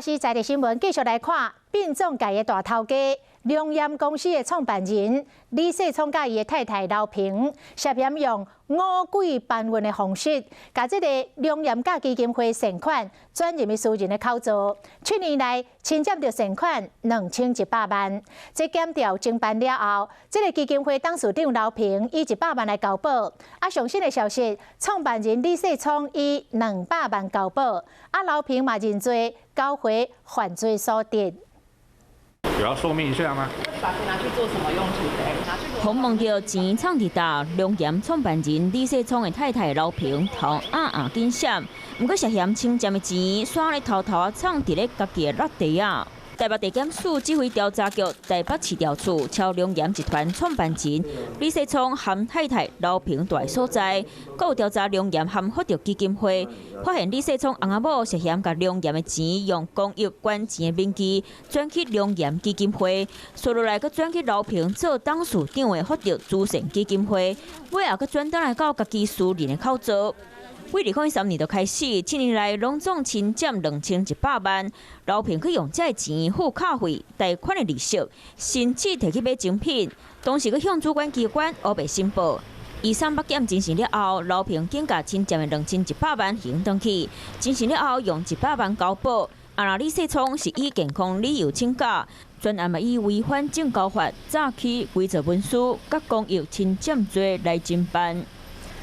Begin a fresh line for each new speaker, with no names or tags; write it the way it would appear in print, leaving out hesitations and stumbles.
是在地新闻继续来看，殡葬界的大头家龙岩公司的创办人李世聪甲伊的太太刘平，涉嫌用五鬼搬运的方式，把这个龙岩甲基金会善款转入私人的口座。去年来清占到善款2100万，这检调侦办了后，这个基金会董事长刘平以100万来交保。上新的消息，创办人李世聪以200万交保，刘平嘛认罪，交回犯罪所得。
有要说明一下吗？
把钱拿去做什么用途的？
访问到钱藏伫大龙岩创办人李世聪的太太刘平头紧闪，不过涉嫌侵占的钱，煞咧偷偷藏伫咧家己的落地啊。 台北地检署指挥调查局台北市调处朝龙岩集团创办人李世聪含太太刘平住所在，还有调查龙岩含福德基金会，发现李世聪翁仔某涉嫌把龙岩的钱用公益捐钱的名义转去龙岩基金会，随落来佮转去刘平做董事长的福德慈善基金会，尾后佮转倒来到家己私人的口座。 为2013年就开始，7年来拢总侵占2100万。刘平去用这钱付卡费、贷款的利息，甚至摕去买精品。当时佮向主管机关黑白申报。以上北检进行了后，刘平竟甲侵占的2100万还回去，进行了后用100万交保。李世聪是以健康理由请假，专案嘛以违反证交法、诈欺、伪造文书、甲公益侵占罪来侦办。